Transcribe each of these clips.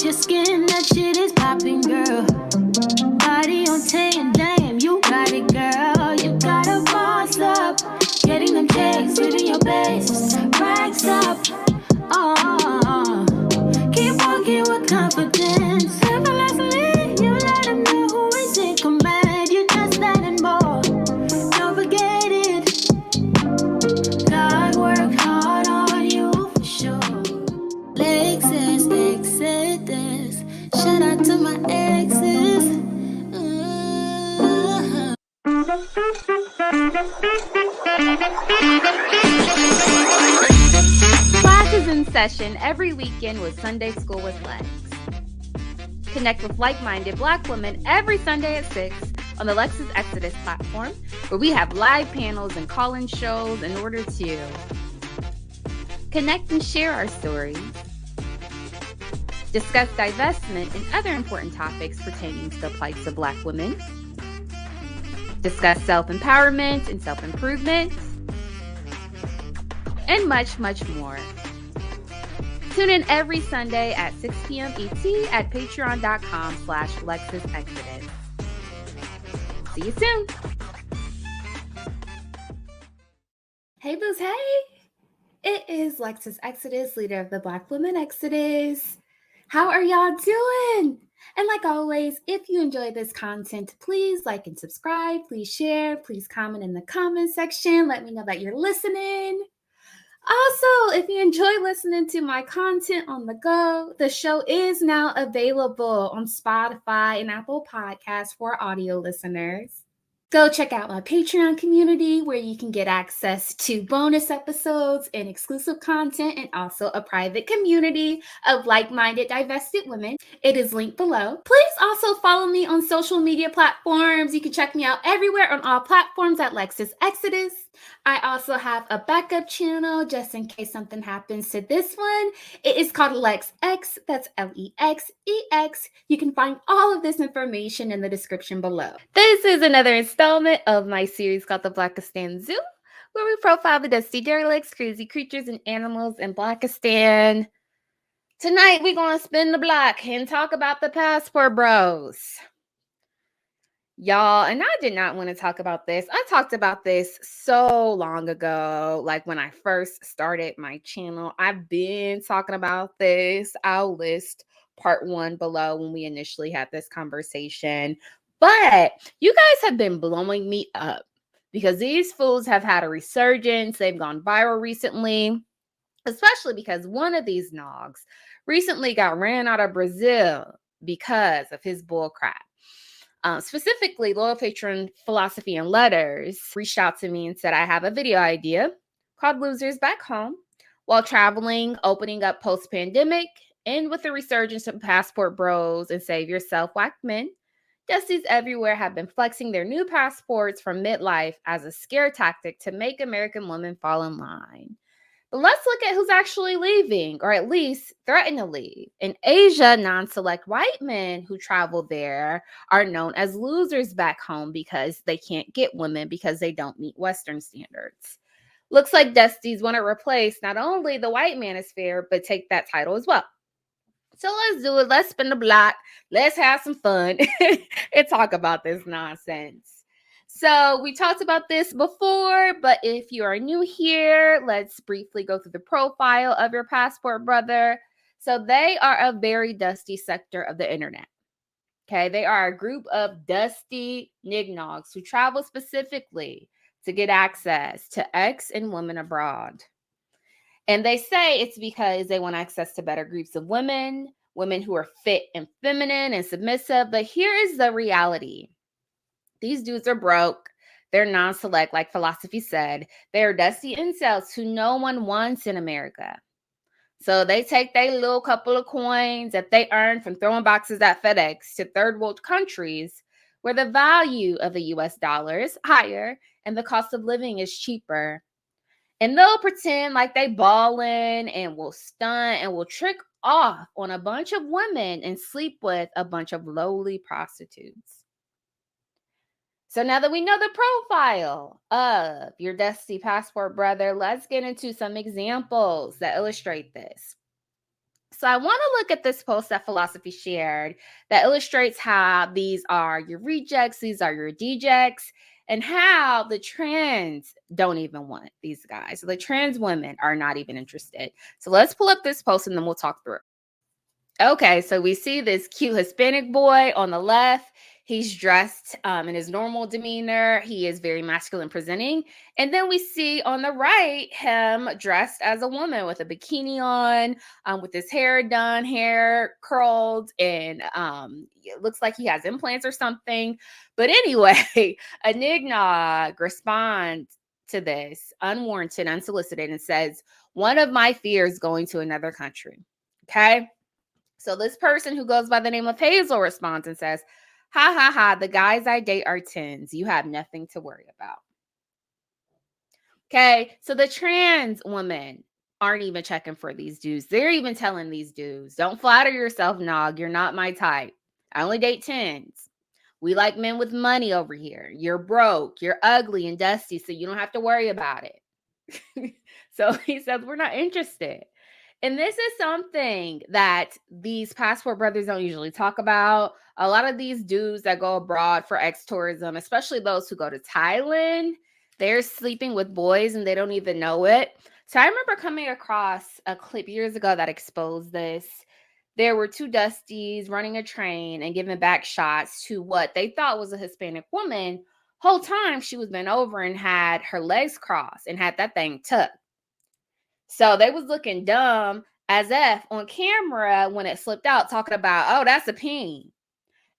your skin, that shit is popping, girl. Body on 10, damn, you got it, girl. You gotta boss up. Getting them checks, living your best. Racks up. Oh, keep walking with confidence. Effortlessly, you let them know who is in command. You just that and more. Don't forget it. God worked hard on you for sure. Lexus, Exodus. Shout out to my exes. Class is in session every weekend with Sunday School with Lex. Connect with like-minded Black women every Sunday at 6 on the Lex's Exodus platform, where we have live panels and call-in shows in order to connect and share our stories, discuss divestment and other important topics pertaining to the plights of Black women, discuss self-empowerment and self-improvement, and much, much more. Tune in every Sunday at 6 p.m. ET at patreon.com/LexisExodus. See you soon. Hey, boos, hey. It is Lexis Exodus, leader of the Black Women Exodus. How are y'all doing? And like always, if you enjoy this content, please like and subscribe. Please share. Please comment in the comment section. Let me know that you're listening. Also, if you enjoy listening to my content on the go, the show is now available on Spotify and Apple Podcasts for audio listeners. Go check out my Patreon community where you can get access to bonus episodes and exclusive content, and also a private community of like-minded divested women. It is linked below. Please also follow me on social media platforms. You can check me out everywhere on all platforms at Lexis Exodus. I also have a backup channel just in case something happens to this one. It is called LexX. That's LEXEX. You can find all of this information in the description below. This is another installment of my series called the Blackistan Zoo, where we profile the dusty derelicts, crazy creatures, and animals in Blackistan. Tonight, we're going to spin the block and talk about the passport bros. Y'all, and I did not want to talk about this. I talked about this so long ago, like when I first started my channel. I've been talking about this. I'll list part 1 below when we initially had this conversation. But you guys have been blowing me up because these fools have had a resurgence. They've gone viral recently, especially because one of these nogs recently got ran out of Brazil because of his bull crap. Specifically, loyal patron Philosophy and Letters reached out to me and said, I have a video idea called Losers Back Home. While traveling, opening up post-pandemic, and with the resurgence of passport bros and save yourself whack men, dusties everywhere have been flexing their new passports from midlife as a scare tactic to make American women fall in line. But let's look at who's actually leaving, or at least threaten to leave. In Asia, non-select white men who travel there are known as losers back home because they can't get women because they don't meet Western standards. Looks like dusties want to replace not only the white manosphere, but take that title as well. So let's do it. Let's spin the block. Let's have some fun and talk about this nonsense. So we talked about this before, but if you are new here, let's briefly go through the profile of your passport brother. So they are a very dusty sector of the internet. Okay, they are a group of dusty nignogs who travel specifically to get access to ex and women abroad. And they say it's because they want access to better groups of women who are fit and feminine and submissive. But here is the reality. These dudes are broke. They're non-select, like Philosophy said. They're dusty incels who no one wants in America. So they take their little couple of coins that they earn from throwing boxes at FedEx to third world countries where the value of the US dollar is higher and the cost of living is cheaper. And they'll pretend like they ballin' and will stunt and will trick off on a bunch of women and sleep with a bunch of lowly prostitutes. So now that we know the profile of your dusty passport brother, let's get into some examples that illustrate this. So I want to look at this post that Philosophy shared that illustrates how these are your rejects, these are your dejects, and how the trans don't even want these guys. So the trans women are not even interested. So let's pull up this post and then we'll talk through it. Okay, so we see this cute Hispanic boy on the left. He's dressed in his normal demeanor. He is very masculine presenting. And then we see on the right him dressed as a woman with a bikini on, with his hair done, hair curled, and it looks like he has implants or something. But anyway, Enignog responds to this unwarranted, unsolicited, and says, "One of my fears going to another country." Okay. So this person who goes by the name of Hazel responds and says, "Ha ha ha, the guys I date are tens. You have nothing to worry about." Okay, so the trans women aren't even checking for these dudes. They're even telling these dudes, "Don't flatter yourself, Nog. You're not my type. I only date tens. We like men with money over here. You're broke, you're ugly and dusty, so you don't have to worry about it." So he says, "We're not interested." And this is something that these passport brothers don't usually talk about. A lot of these dudes that go abroad for ex tourism, especially those who go to Thailand, they're sleeping with boys and they don't even know it. So I remember coming across a clip years ago that exposed this. There were two dusties running a train and giving back shots to what they thought was a Hispanic woman. Whole time she was bent over and had her legs crossed and had that thing tucked. So they was looking dumb as if on camera when it slipped out, talking about, "Oh, that's a peen."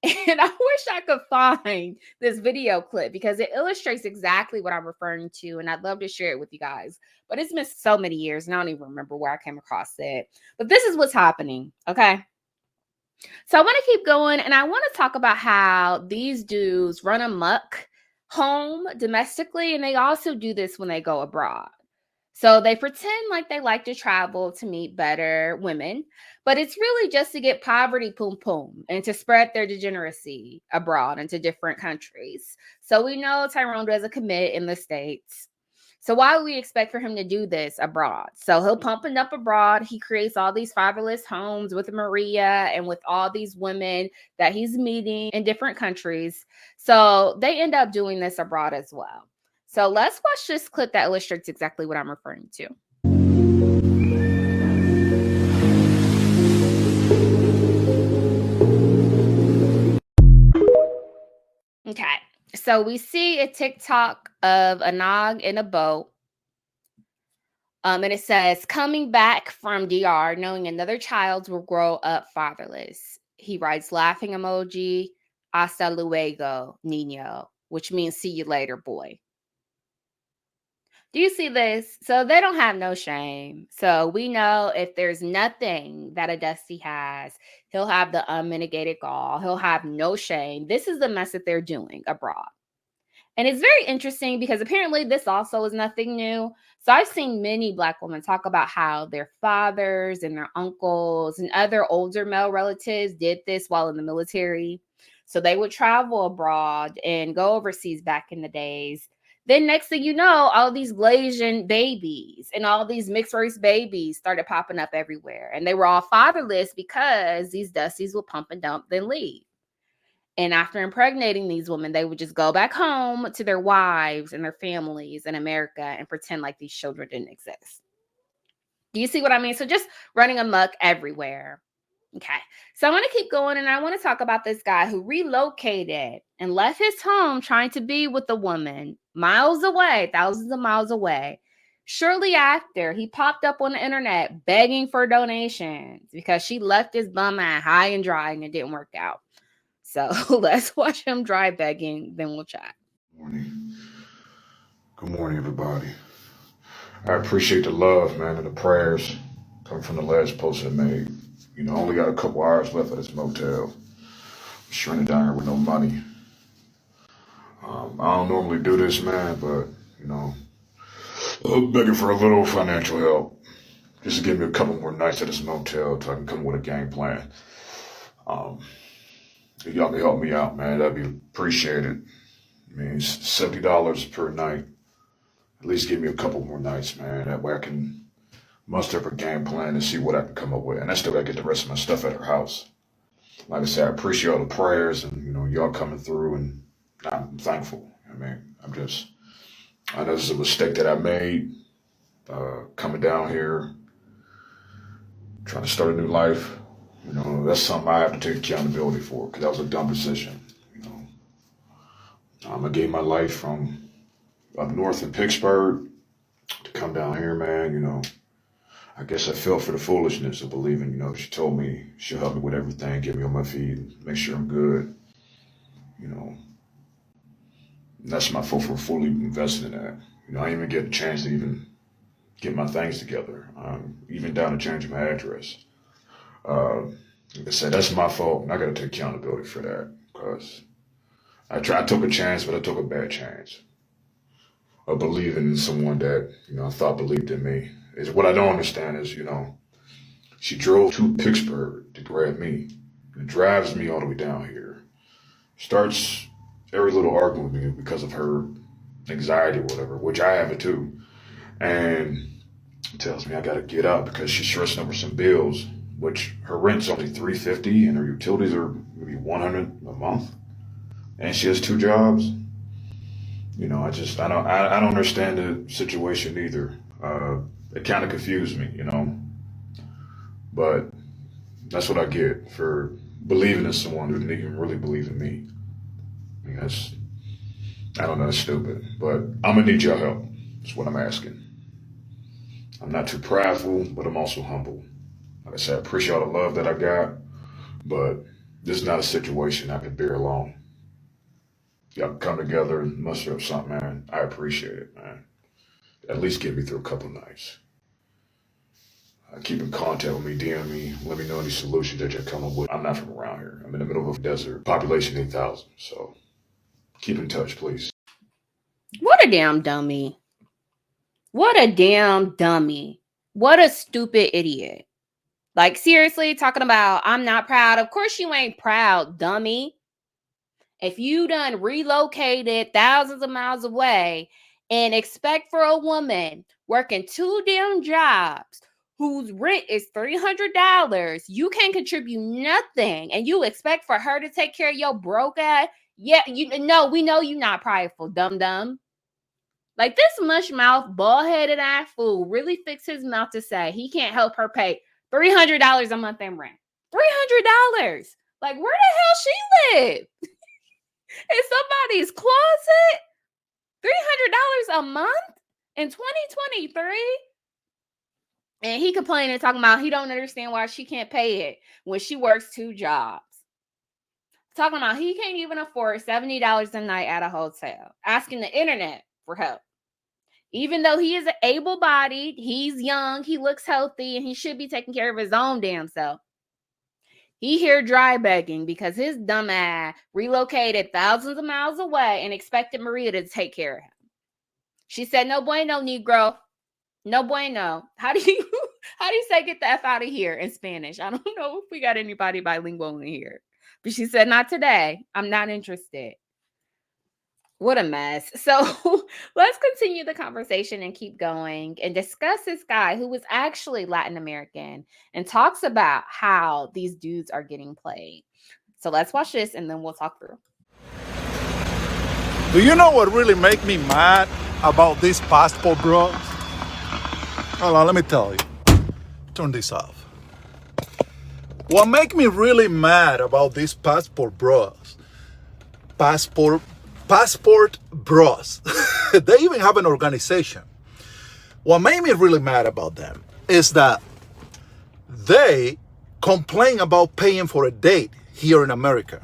And I wish I could find this video clip because it illustrates exactly what I'm referring to. And I'd love to share it with you guys. But it's been so many years, and I don't even remember where I came across it. But this is what's happening. Okay. So I want to keep going, and I want to talk about how these dudes run amok home domestically, and they also do this when they go abroad. So they pretend like they like to travel to meet better women, but it's really just to get poverty poom poom and to spread their degeneracy abroad into different countries. So we know Tyrone does a commit in the States. So why would we expect for him to do this abroad? So he'll pump it up abroad. He creates all these fatherless homes with Maria and with all these women that he's meeting in different countries. So they end up doing this abroad as well. So let's watch this clip that illustrates exactly what I'm referring to. Okay, so we see a TikTok of a Nog in a boat. And it says, "Coming back from DR, knowing another child will grow up fatherless." He writes laughing emoji, "Hasta luego, niño," which means "see you later, boy." Do you see this? So they don't have no shame. So we know if there's nothing that a Dusty has, he'll have the unmitigated gall. He'll have no shame. This is the mess that they're doing abroad. And it's very interesting because apparently this also is nothing new. So I've seen many Black women talk about how their fathers and their uncles and other older male relatives did this while in the military. So they would travel abroad and go overseas back in the days. Then next thing you know, all these Galatian babies and all these mixed race babies started popping up everywhere. And they were all fatherless because these Dusties would pump and dump, then leave. And after impregnating these women, they would just go back home to their wives and their families in America and pretend like these children didn't exist. Do you see what I mean? So just running amok everywhere. Okay. So I want to keep going, and I want to talk about this guy who relocated and left his home trying to be with a woman miles away, thousands of miles away. Shortly after, he popped up on the internet begging for donations because she left his bum at high and dry and it didn't work out. So let's watch him dry begging, then we'll chat. Good morning, everybody. I appreciate the love, man, and the prayers coming from the last post I made. I only got a couple hours left at this motel. I'm stranded down here with no money. I don't normally do this, man, but, I'm begging for a little financial help. Just to give me a couple more nights at this motel so I can come up with a game plan. If y'all can help me out, man, that'd be appreciated. I mean, it's $70 per night. At least give me a couple more nights, man. That way I can muster up a game plan and see what I can come up with. And I still gotta get the rest of my stuff at her house. Like I said, I appreciate all the prayers and, y'all coming through, and I'm thankful. I mean, I know this is a mistake that I made, coming down here, trying to start a new life. That's something I have to take accountability for, because that was a dumb decision. I gave my life from up north in Pittsburgh to come down here, man. I guess I fell for the foolishness of believing, she told me she'll help me with everything, get me on my feet, make sure I'm good. And that's my fault for fully investing in that. I didn't even get a chance to even get my things together, even down to changing my address. Like I said, that's my fault, and I got to take accountability for that, because I took a chance, but I took a bad chance of believing in someone that, I thought believed in me. Is what I don't understand is, she drove to Pittsburgh to grab me, and drives me all the way down here. Starts every little argument with me because of her anxiety or whatever, which I have it too. And tells me I gotta get out because she's stressing over some bills, which her rent's only $350 and her utilities are maybe $100 a month. And she has 2 jobs. I don't understand the situation either. It kind of confused me, but that's what I get for believing in someone who didn't even really believe in me. I mean, I don't know, it's stupid, but I'm gonna need your help. That's what I'm asking. I'm not too prideful, but I'm also humble. Like I said, I appreciate all the love that I got, but this is not a situation I can bear alone. Y'all can come together and muster up something, man. I appreciate it, man. At least get me through a couple nights. Keep in contact with me, DM me, let me know any solutions that you're coming with. I'm not from around here. I'm in the middle of a desert, population 8,000, so keep in touch, please. What a damn dummy. What a damn dummy. What a stupid idiot. Like, seriously, talking about, I'm not proud. Of course you ain't proud, dummy. If you done relocated thousands of miles away and expect for a woman working 2 damn jobs whose rent is $300, you can't contribute nothing, and you expect for her to take care of your broke ass? Yeah, we know you're not prideful, dum-dum. Like, this mush mouth, bald-headed ass fool really fixed his mouth to say he can't help her pay $300 a month in rent. $300. Like, where the hell she live? In somebody's closet? $300 a month in 2023? And he complaining, talking about he don't understand why she can't pay it when she works 2 jobs. Talking about he can't even afford $70 a night at a hotel. Asking the internet for help. Even though he is able-bodied, he's young, he looks healthy, and he should be taking care of his own damn self. He here dry begging because his dumb ass relocated thousands of miles away and expected Maria to take care of him. She said, "No bueno, Negro. No bueno." How do you say get the F out of here in Spanish? I don't know if we got anybody bilingual in here. But she said, "Not today. I'm not interested." What a mess. So let's continue the conversation and keep going and discuss this guy who was actually Latin American and talks about how these dudes are getting played. So let's watch this and then we'll talk through. Do you know what really make me mad about these passport bros? Hold on, let me tell you. Turn this off. What make me really mad about these passport bros? Passport bros. They even have an organization. What made me really mad about them is that they complain about paying for a date here in America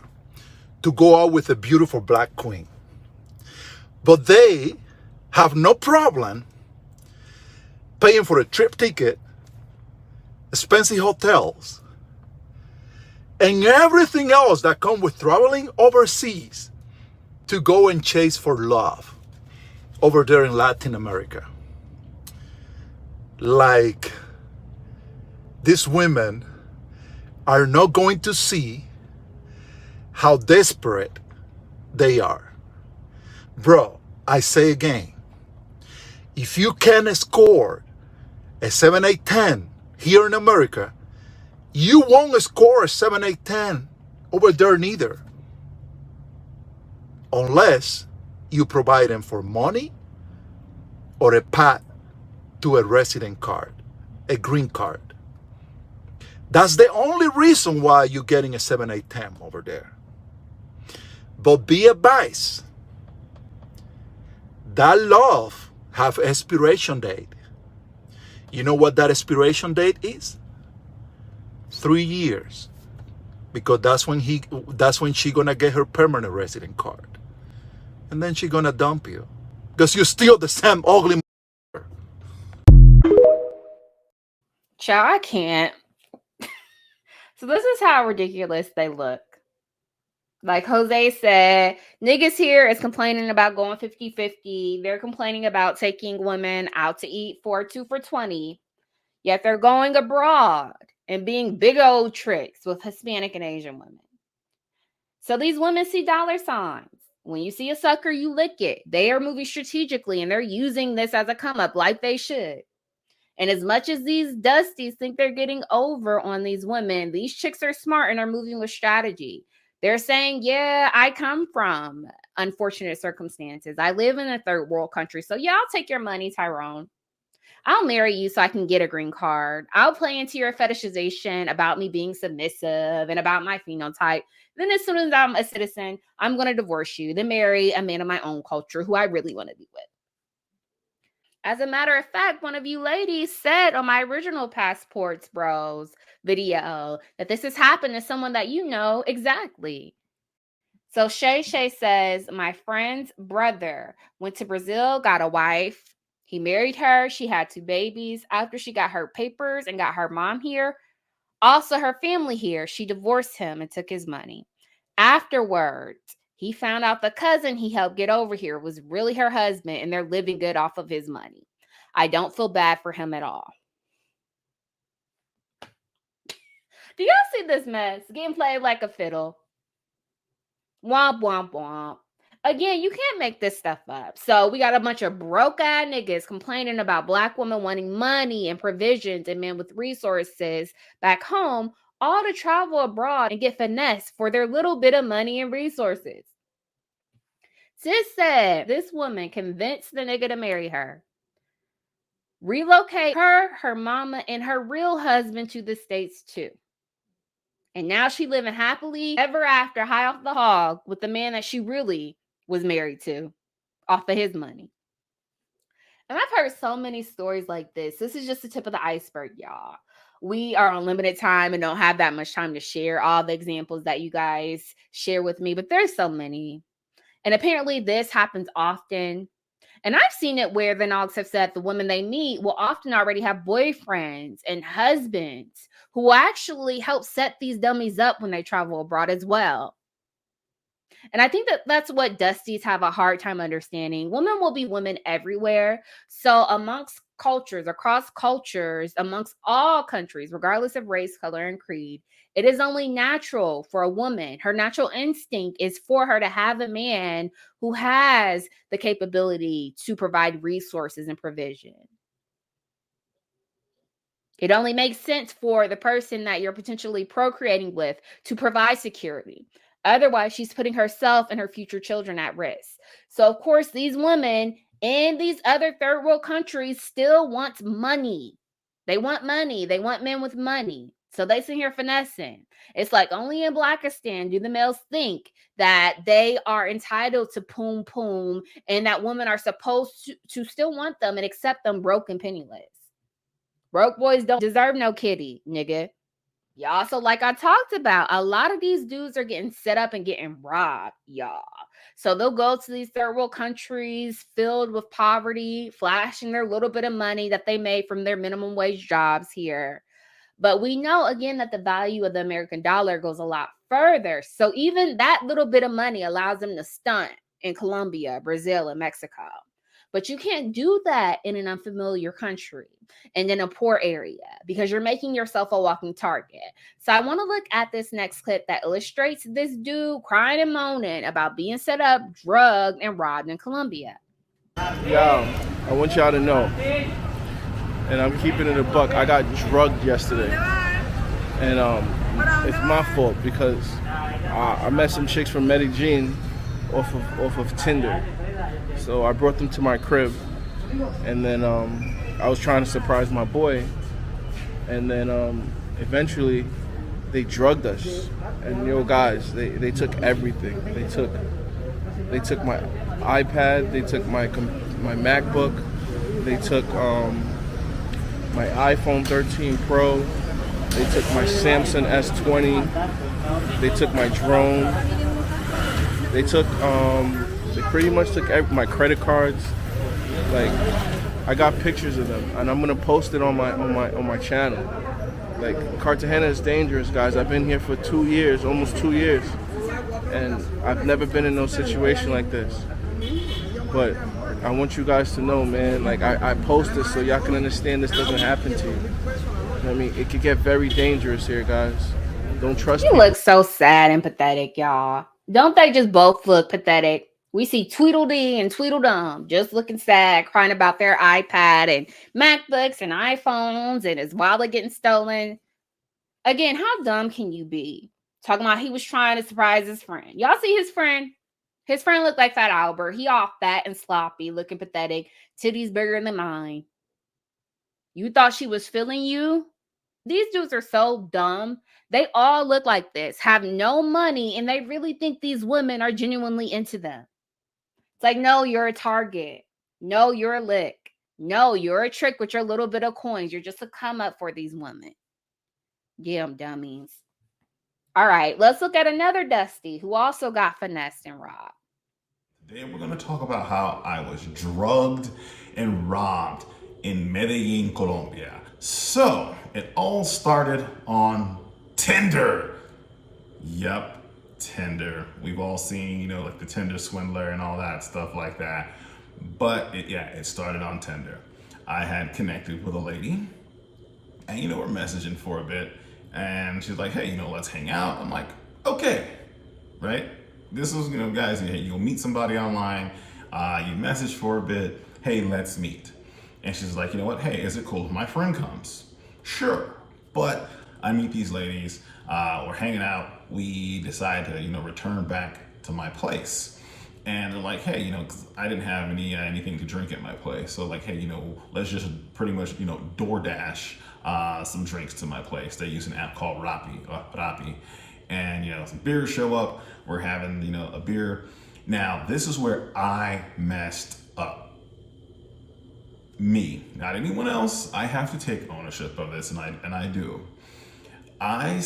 to go out with a beautiful black queen. But they have no problem paying for a trip ticket, expensive hotels, and everything else that comes with traveling overseas to go and chase for love over there in Latin America. Like, these women are not going to see how desperate they are. Bro, I say again, if you can escort a 7, 8, 10 here in America, you won't score a 7, 8, 10 over there neither. Unless you provide them for money or a path to a resident card, a green card. That's the only reason why you're getting a 7, 8, 10 over there. But be advised, that love have expiration date. You know what that expiration date is? 3 years. Because that's when she gonna get her permanent resident card. And then she gonna dump you. Because you're still the same ugly. Child, I can't. So this is how ridiculous they look. Like Jose said, niggas here is complaining about going 50-50. They're complaining about taking women out to eat for 2 for $20. Yet they're going abroad and being big old tricks with Hispanic and Asian women. So these women see dollar signs. When you see a sucker, you lick it. They are moving strategically and they're using this as a come up like they should. And as much as these dusties think they're getting over on these women, these chicks are smart and are moving with strategy. They're saying, yeah, I come from unfortunate circumstances. I live in a third world country. So yeah, I'll take your money, Tyrone. I'll marry you so I can get a green card. I'll play into your fetishization about me being submissive and about my phenotype. Then as soon as I'm a citizen, I'm going to divorce you, then marry a man of my own culture who I really want to be with. As a matter of fact, one of you ladies said on my original Passports Bros video that this has happened to someone that you know exactly. So Shay says, my friend's brother went to Brazil, got a wife. He married her. She had 2 babies. After she got her papers and got her mom here, also her family here, she divorced him and took his money. Afterwards, he found out the cousin he helped get over here was really her husband and they're living good off of his money. I don't feel bad for him at all. Do y'all see this mess? Getting played like a fiddle. Womp, womp, womp. Again, you can't make this stuff up. So we got a bunch of broke-ass niggas complaining about Black women wanting money and provisions and men with resources back home, all to travel abroad and get finesse for their little bit of money and resources. Sis said this woman convinced the nigga to marry her, relocate her, her mama, and her real husband to the States too. And now she living happily ever after, high off the hog with the man that she really was married to off of his money. And I've heard so many stories like this. This is just the tip of the iceberg, y'all. We are on limited time and don't have that much time to share all the examples that you guys share with me, but there's so many. And apparently this happens often. And I've seen it where the Nogs have said the women they meet will often already have boyfriends and husbands who will actually help set these dummies up when they travel abroad as well. And I think that that's what dusties have a hard time understanding. Women will be women everywhere. So amongst cultures, across cultures, amongst all countries, regardless of race, color, and creed, it is only natural for a woman. Her natural instinct is for her to have a man who has the capability to provide resources and provision. It only makes sense for the person that you're potentially procreating with to provide security. Otherwise, she's putting herself and her future children at risk. So, of course, these women in these other third world countries still want money. They want money. They want men with money. So they sit here finessing. It's like only in Blackistan do the males think that they are entitled to poom poom and that women are supposed to still want them and accept them broke and penniless. Broke boys don't deserve no kitty, nigga. Y'all, so like I talked about, a lot of these dudes are getting set up and getting robbed, y'all. So they'll go to these third world countries filled with poverty, flashing their little bit of money that they made from their minimum wage jobs here. But we know, again, that the value of the American dollar goes a lot further. So even that little bit of money allows them to stunt in Colombia, Brazil, and Mexico. But you can't do that in an unfamiliar country and in a poor area because you're making yourself a walking target. So I want to look at this next clip that illustrates this dude crying and moaning about being set up, drugged, and robbed in Colombia. Yo, I want y'all to know, and I'm keeping it a buck. I got drugged yesterday, and it's my fault because I met some chicks from Medellin off of Tinder. So I brought them to my crib, and then I was trying to surprise my boy, and then eventually they drugged us. And guys, they took everything. They took my iPad, they took my MacBook, they took my iPhone 13 Pro, they took my Samsung S20, they took my drone, they pretty much took my credit cards. Like, I got pictures of them, and I'm gonna post it on my channel. Like, Cartagena is dangerous, guys. I've been here for 2 years, almost 2 years, and I've never been in no situation like this. But I want you guys to know, man, like, I post this so y'all can understand this doesn't happen to you. I mean, it could get very dangerous here, guys. Don't trust You people. look so sad and pathetic, y'all. Don't they just both look pathetic? We see Tweedledee and Tweedledum just looking sad, crying about their iPad and MacBooks and iPhones and his wallet getting stolen. Again, how dumb can you be? Talking about he was trying to surprise his friend. Y'all see his friend? His friend looked like Fat Albert. He all fat and sloppy, looking pathetic. Titties bigger than mine. You thought she was feeling you? These dudes are so dumb. They all look like this, have no money, and they really think these women are genuinely into them. It's like, no, you're a target. No, you're a lick. No, you're a trick with your little bit of coins. You're just a come up for these women. Yeah, dummies. All right, let's look at another Dusty who also got finessed and robbed. Today we're going to talk about how I was drugged and robbed in Medellin, Colombia. So, it all started on Tinder. Yep, Tinder. We've all seen, like the Tinder swindler and all that stuff like that. But it started on Tinder. I had connected with a lady, and we're messaging for a bit, and she's like, hey, let's hang out. I'm like, okay, right? This was, guys, you'll meet somebody online, you message for a bit, hey, let's meet. And she's like, you know what, hey, is it cool if my friend comes? Sure, but I meet these ladies, we're hanging out, we decide to, return back to my place. And they're like, hey, 'cause I didn't have anything to drink at my place. So like, hey, let's just pretty much, DoorDash some drinks to my place. They use an app called Robbery. And, some beers show up. We're having, a beer. Now, this is where I messed up. Me, not anyone else. I have to take ownership of this, and I do. I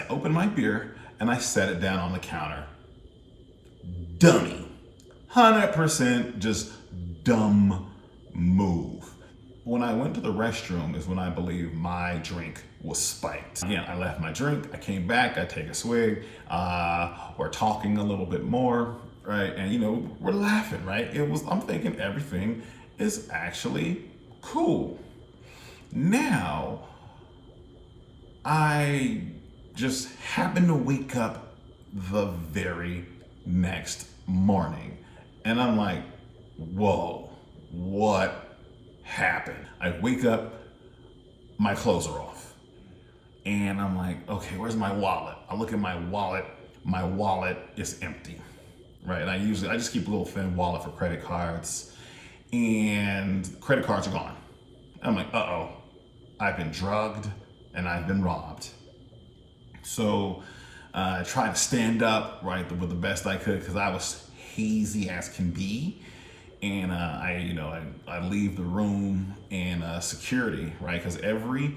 opened my beer, and I set it down on the counter. Dummy. 100% just dumb move. When I went to the restroom is when I believe my drink was spiked. Again, I left my drink, I came back, I take a swig, we're talking a little bit more, right? And we're laughing, right? I'm thinking everything is actually cool. Now, I just happened to wake up the very next morning, and I'm like, whoa, what happened? I wake up, my clothes are off, and I'm like, okay, where's my wallet? I look at my wallet is empty, right? And I just keep a little thin wallet for credit cards, and credit cards are gone. I'm like, uh-oh, I've been drugged and I've been robbed. So I tried to stand up, right, with the best I could, because I was hazy as can be. And I leave the room, and security, right, because every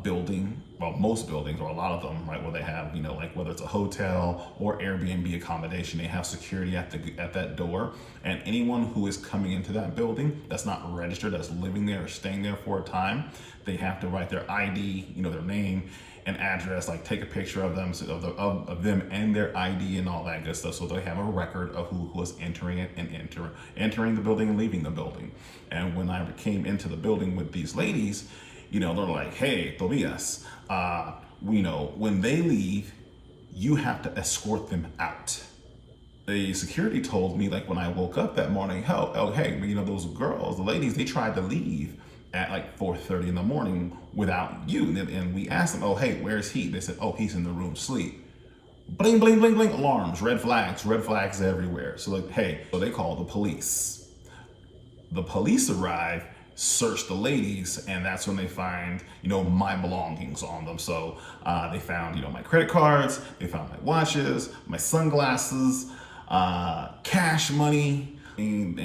building, well, most buildings, or a lot of them, right, where they have, like whether it's a hotel or Airbnb accommodation, they have security at that door. And anyone who is coming into that building that's not registered, that's living there or staying there for a time, they have to write their ID, their name and address, like take a picture of them, of them and their ID and all that good stuff, so they have a record of who was entering it and entering the building and leaving the building. And when I came into the building with these ladies, they're like, hey, Tobias, when they leave, you have to escort them out. The security told me, like, when I woke up that morning, oh, hey, those girls, the ladies, they tried to leave, at like 4:30 in the morning without you. And we asked them, oh, hey, where's he? They said, oh, he's in the room asleep. Bling, bling, bling, bling, alarms, red flags everywhere. So like, hey, so they call the police. The police arrive, search the ladies, and that's when they find, my belongings on them. So they found, my credit cards, they found my watches, my sunglasses, cash money, and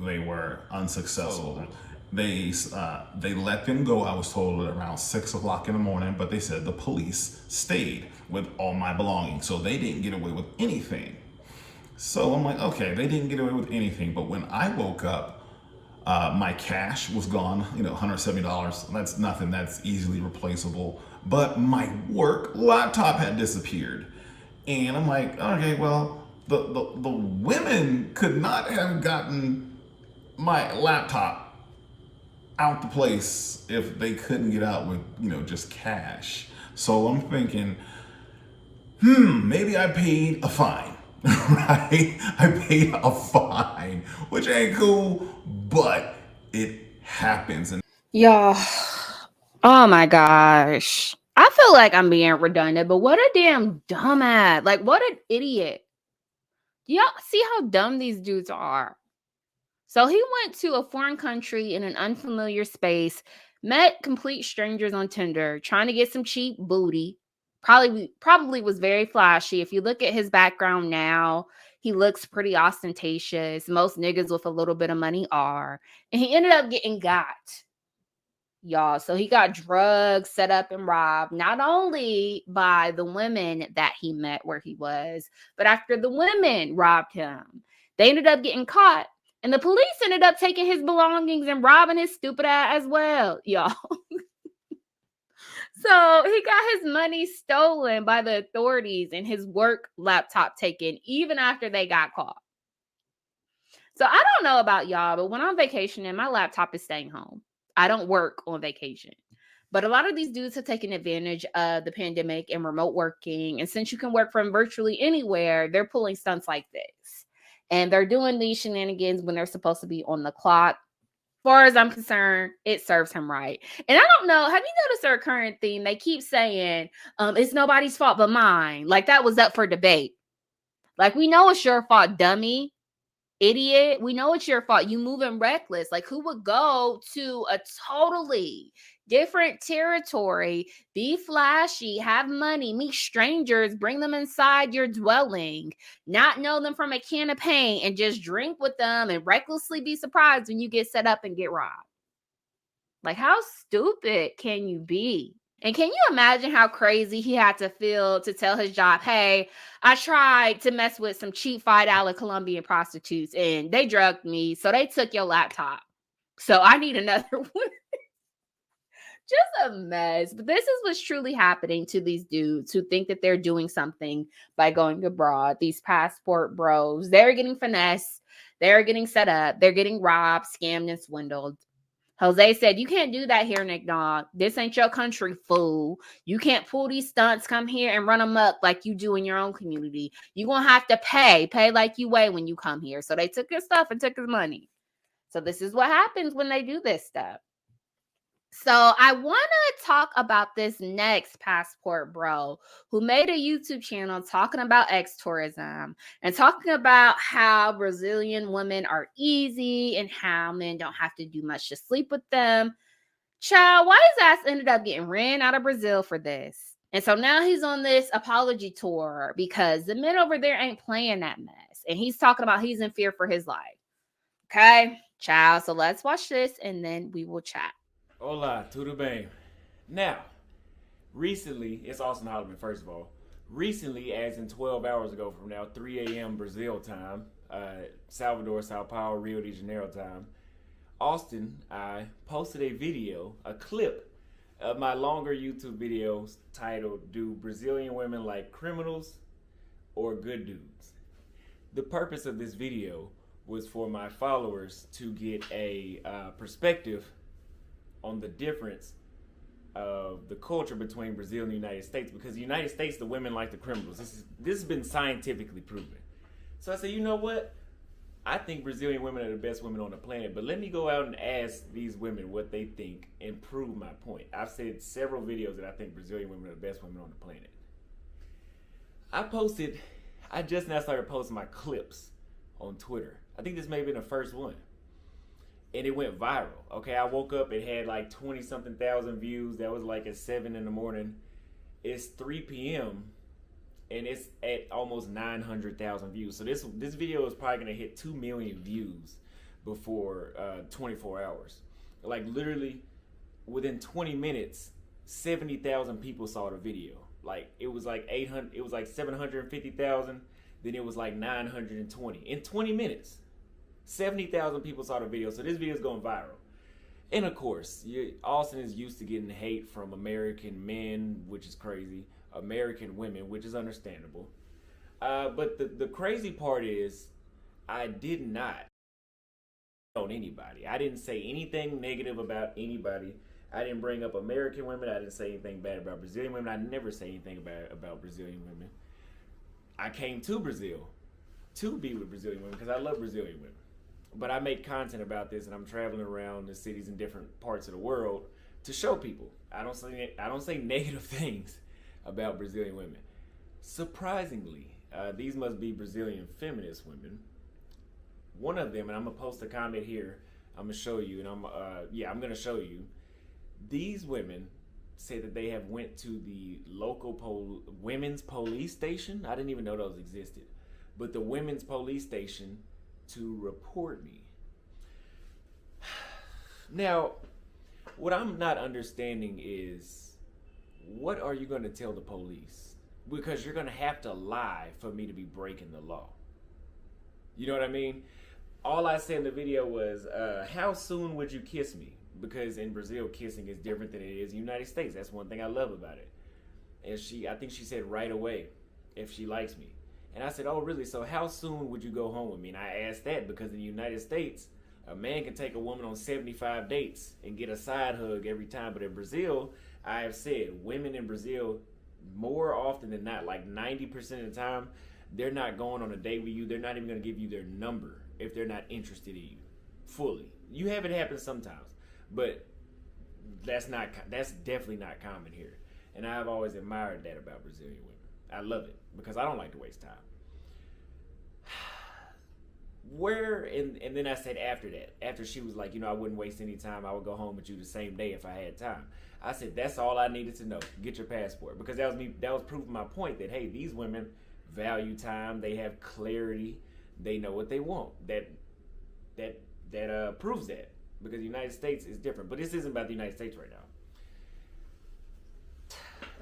they were unsuccessful. They let them go, I was told, at around 6 o'clock in the morning, but they said the police stayed with all my belongings, so they didn't get away with anything. So I'm like, okay, they didn't get away with anything, but when I woke up, my cash was gone, $170. That's nothing, that's easily replaceable. But my work laptop had disappeared. And I'm like, okay, well, the women could not have gotten my laptop out the place if they couldn't get out with, just cash. So I'm thinking, maybe I paid a fine, right? I paid a fine, which ain't cool, but it happens. And Y'all, oh my gosh. I feel like I'm being redundant, but what a damn dumbass. Like, what an idiot. Do y'all see how dumb these dudes are? So he went to a foreign country in an unfamiliar space, met complete strangers on Tinder, trying to get some cheap booty. Probably was very flashy. If you look at his background now, he looks pretty ostentatious. Most niggas with a little bit of money are. And he ended up getting got. Y'all, so he got drugged, set up, and robbed, not only by the women that he met where he was, but after the women robbed him, they ended up getting caught. And the police ended up taking his belongings and robbing his stupid ass as well, y'all. So he got his money stolen by the authorities and his work laptop taken even after they got caught. So I don't know about y'all, but when I'm vacationing, my laptop is staying home. I don't work on vacation. But a lot of these dudes have taken advantage of the pandemic and remote working. And since you can work from virtually anywhere, they're pulling stunts like this. And they're doing these shenanigans when they're supposed to be on the clock. As far as I'm concerned, it serves him right. And I don't know, have you noticed their current theme? They keep saying, it's nobody's fault but mine. Like that was up for debate. Like, we know it's your fault, dummy, idiot. We know it's your fault. You moving reckless. Like, who would go to a totally different territory, be flashy, have money, meet strangers, bring them inside your dwelling, not know them from a can of paint, and just drink with them and recklessly be surprised when you get set up and get robbed? Like, how stupid can you be? And can you imagine how crazy he had to feel to tell his job, hey, I tried to mess with some cheap $5 Colombian prostitutes and they drugged me, so they took your laptop. So I need another one. Just a mess. But this is what's truly happening to these dudes who think that they're doing something by going abroad. These passport bros, they're getting finessed. They're getting set up. They're getting robbed, scammed, and swindled. Jose said, you can't do that here, Nick Dog. This ain't your country, fool. You can't pull these stunts, come here and run them up like you do in your own community. You're going to have to pay like you weigh when you come here. So they took his stuff and took his money. So this is what happens when they do this stuff. So I want to talk about this next passport bro who made a YouTube channel talking about ex-tourism and talking about how Brazilian women are easy and how men don't have to do much to sleep with them. Child, why his ass ended up getting ran out of Brazil for this? And so now he's on this apology tour because the men over there ain't playing that mess. And he's talking about he's in fear for his life. Okay, child. So let's watch this and then we will chat. Hola, tudo bem. Now, recently, it's Austin Holloman, first of all. Recently, as in 12 hours ago from now, 3 a.m. Brazil time, Salvador, Sao Paulo, Rio de Janeiro time, Austin, I posted a video, a clip of my longer YouTube videos titled, Do Brazilian Women Like Criminals or Good Dudes? The purpose of this video was for my followers to get a perspective on the difference of the culture between Brazil and the United States, because the United States, the women like the criminals. This has been scientifically proven. So I said, you know what? I think Brazilian women are the best women on the planet, but let me go out and ask these women what they think and prove my point. I've said several videos that I think Brazilian women are the best women on the planet. I just now started posting my clips on Twitter. I think this may have been the first one. And it went viral. Okay, I woke up, it had like 20 something thousand views. That was like at 7 in the morning. It's 3 p.m. and it's at almost 900,000 views. So this video is probably gonna hit 2 million views before 24 hours. Like literally within 20 minutes, 70,000 people saw the video. Like it was like 750,000, then it was like 920 in 20 minutes. 70,000 people saw the video, so this video is going viral. And of course, Austin is used to getting hate from American men, which is crazy, American women, which is understandable. But the crazy part is, I did not on anybody. I didn't say anything negative about anybody. I didn't bring up American women. I didn't say anything bad about Brazilian women. I never say anything bad about Brazilian women. I came to Brazil to be with Brazilian women because I love Brazilian women. But I make content about this, and I'm traveling around the cities in different parts of the world to show people. I don't say negative things about Brazilian women. Surprisingly, these must be Brazilian feminist women. One of them, and I'm gonna post a comment here. I'm gonna show you, and I'm gonna show you. These women say that they have went to the local women's police station. I didn't even know those existed, but the women's police station to report me. Now, what I'm not understanding is, what are you going to tell the police? Because you're going to have to lie for me to be breaking the law. You know what I mean? All I said in the video was, how soon would you kiss me? Because in Brazil, kissing is different than it is in the United States. That's one thing I love about it. And I think she said right away, if she likes me. And I said, oh, really? So how soon would you go home with me? And I asked that because in the United States, a man can take a woman on 75 dates and get a side hug every time. But in Brazil, I have said, women in Brazil, more often than not, like 90% of the time, they're not going on a date with you. They're not even going to give you their number if they're not interested in you fully. You have it happen sometimes, but that's definitely not common here. And I've always admired that about Brazilian women. I love it because I don't like to waste time. And then I said after she was like, I wouldn't waste any time. I would go home with you the same day if I had time. I said, that's all I needed to know. Get your passport. Because that was proving my point that, hey, these women value time. They have clarity. They know what they want. That proves that. Because the United States is different. But this isn't about the United States right now.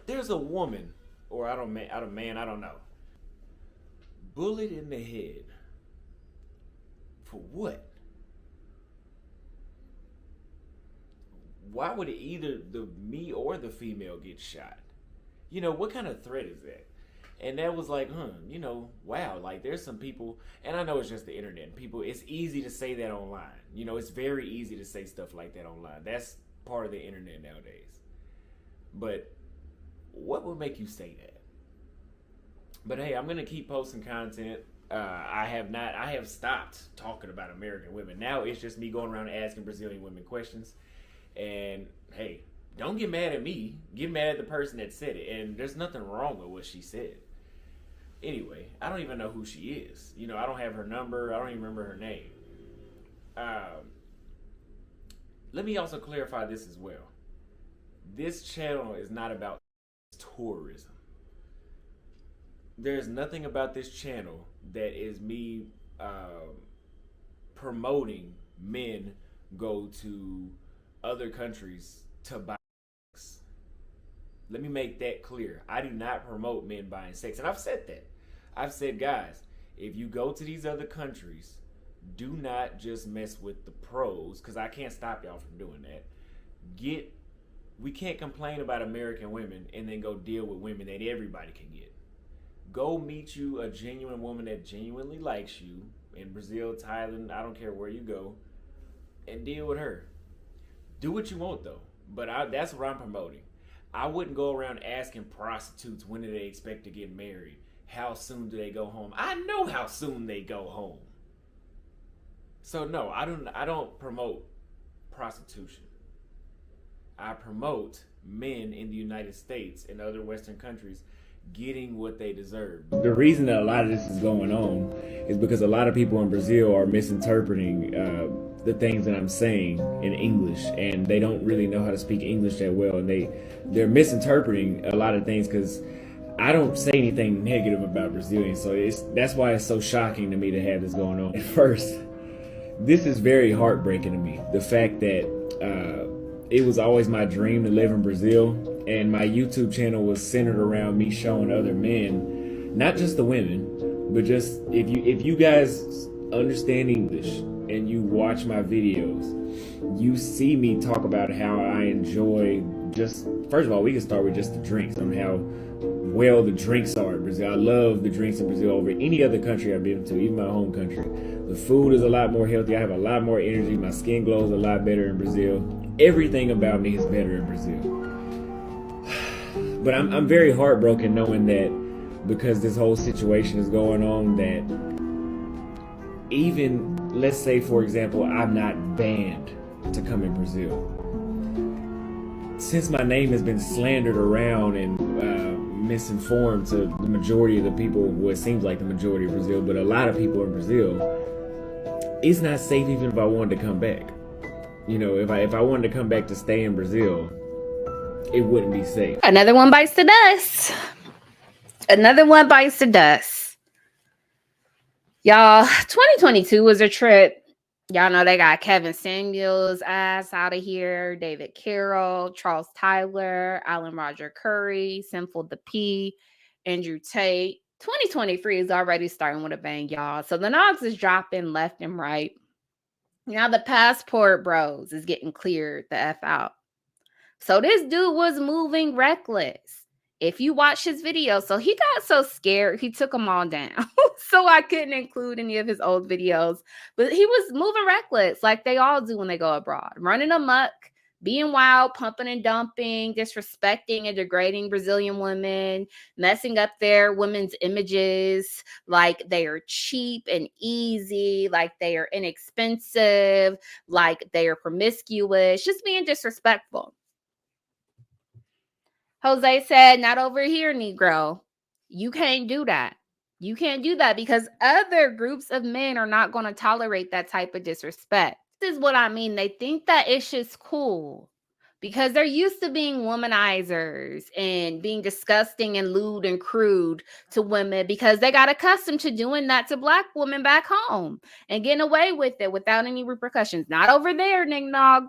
There's a woman, or I don't know. Bullet in the head. For what? Why would it either me or the female get shot? What kind of threat is that? And that was like, wow, like there's some people, and I know it's just the internet. People, it's easy to say that online. It's very easy to say stuff like that online. That's part of the internet nowadays. But what would make you say that? But hey, I'm gonna keep posting content. I have stopped talking about American women. Now it's just me going around asking Brazilian women questions. And hey, don't get mad at me. Get mad at the person that said it. And there's nothing wrong with what she said. Anyway, I don't even know who she is. I don't have her number. I don't even remember her name. Let me also clarify this as well. This channel is not about tourism. There's nothing about this channel that is me promoting men go to other countries to buy sex. Let me make that clear. I do not promote men buying sex. And I've said that. I've said, guys, if you go to these other countries, do not just mess with the pros, because I can't stop y'all from doing that. We can't complain about American women and then go deal with women that everybody can get. Go meet you a genuine woman that genuinely likes you in Brazil, Thailand, I don't care where you go, and deal with her. Do what you want though, but that's what I'm promoting. I wouldn't go around asking prostitutes when do they expect to get married, how soon do they go home. I know how soon they go home. So no, I don't promote prostitution. I promote men in the United States and other Western countries getting what they deserve. The reason that a lot of this is going on is because a lot of people in Brazil are misinterpreting the things that I'm saying in English, and they don't really know how to speak English that well, and they're misinterpreting a lot of things because I don't say anything negative about Brazilians, so that's why it's so shocking to me to have this going on. At first, this is very heartbreaking to me. The fact that it was always my dream to live in Brazil, and my YouTube channel was centered around me showing other men, not just the women, but just if you guys understand English and you watch my videos, you see me talk about how I enjoy just, first of all, we can start with just the drinks and how well the drinks are in Brazil. I love the drinks in Brazil over any other country I've been to, even my home country. The food is a lot more healthy. I have a lot more energy. My skin glows a lot better in Brazil. Everything about me is better in Brazil. But I'm very heartbroken knowing that because this whole situation is going on, that even, let's say for example, I'm not banned to come in Brazil. Since my name has been slandered around and misinformed to the majority of the people, well, it seems like the majority of Brazil, but a lot of people in Brazil, it's not safe even if I wanted to come back. You know, if I wanted to come back to stay in Brazil, it wouldn't be safe. Another one bites the dust. Another one bites the dust. Y'all, 2022 was a trip. Y'all know they got Kevin Samuels' ass out of here, David Carroll, Charles Tyler, Alan Roger Curry, Sinful the P, Andrew Tate. 2023 is already starting with a bang, y'all. So the Nogs is dropping left and right. Now the passport bros is getting cleared the F out. So this dude was moving reckless. If you watch his video, so he got so scared, he took them all down. So I couldn't include any of his old videos. But he was moving reckless like they all do when they go abroad. Running amok, being wild, pumping and dumping, disrespecting and degrading Brazilian women, messing up their women's images like they are cheap and easy, like they are inexpensive, like they are promiscuous, just being disrespectful. Jose said, not over here, Negro. You can't do that. You can't do that because other groups of men are not going to tolerate that type of disrespect. This is what I mean. They think that it's just cool because they're used to being womanizers and being disgusting and lewd and crude to women because they got accustomed to doing that to Black women back home and getting away with it without any repercussions. Not over there, Ning Nog.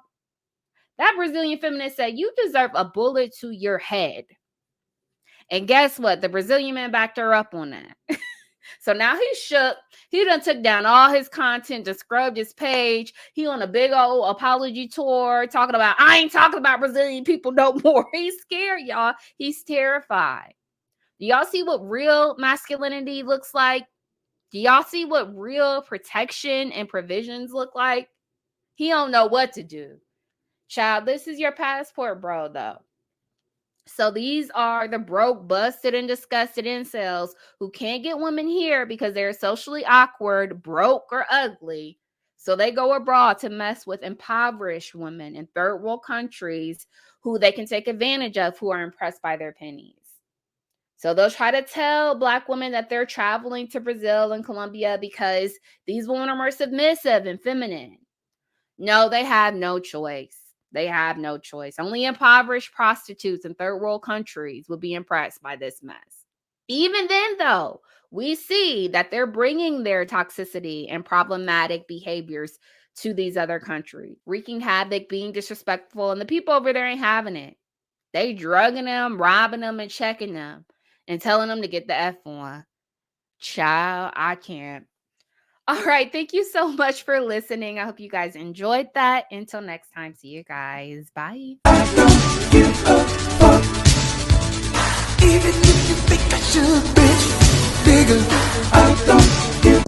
That Brazilian feminist said, you deserve a bullet to your head. And guess what? The Brazilian man backed her up on that. So now he's shook. He done took down all his content, just scrubbed his page. He on a big old apology tour talking about, I ain't talking about Brazilian people no more. He's scared, y'all. He's terrified. Do y'all see what real masculinity looks like? Do y'all see what real protection and provisions look like? He don't know what to do. Child, this is your passport, bro, though. So these are the broke, busted, and disgusted incels who can't get women here because they're socially awkward, broke, or ugly. So they go abroad to mess with impoverished women in third world countries who they can take advantage of, who are impressed by their pennies. So they'll try to tell Black women that they're traveling to Brazil and Colombia because these women are more submissive and feminine. No, they have no choice. They have no choice. Only impoverished prostitutes in third world countries will be impressed by this mess. Even then, though, we see that they're bringing their toxicity and problematic behaviors to these other countries, wreaking havoc, being disrespectful, and the people over there ain't having it. They drugging them, robbing them, and checking them, and telling them to get the F on. Child, I can't. All right. Thank you so much for listening. I hope you guys enjoyed that. Until next time, see you guys. Bye. I don't give a fuck. Even if you think I should, bitch, nigga, I don't give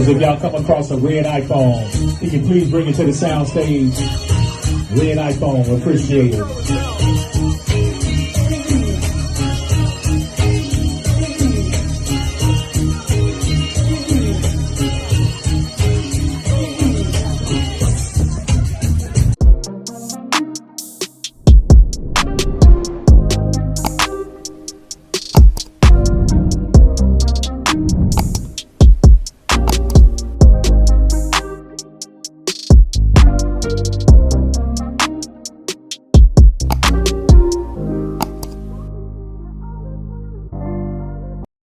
fellas, if y'all come across a red iPhone, can you please bring it to the sound stage? Red iPhone, appreciate it.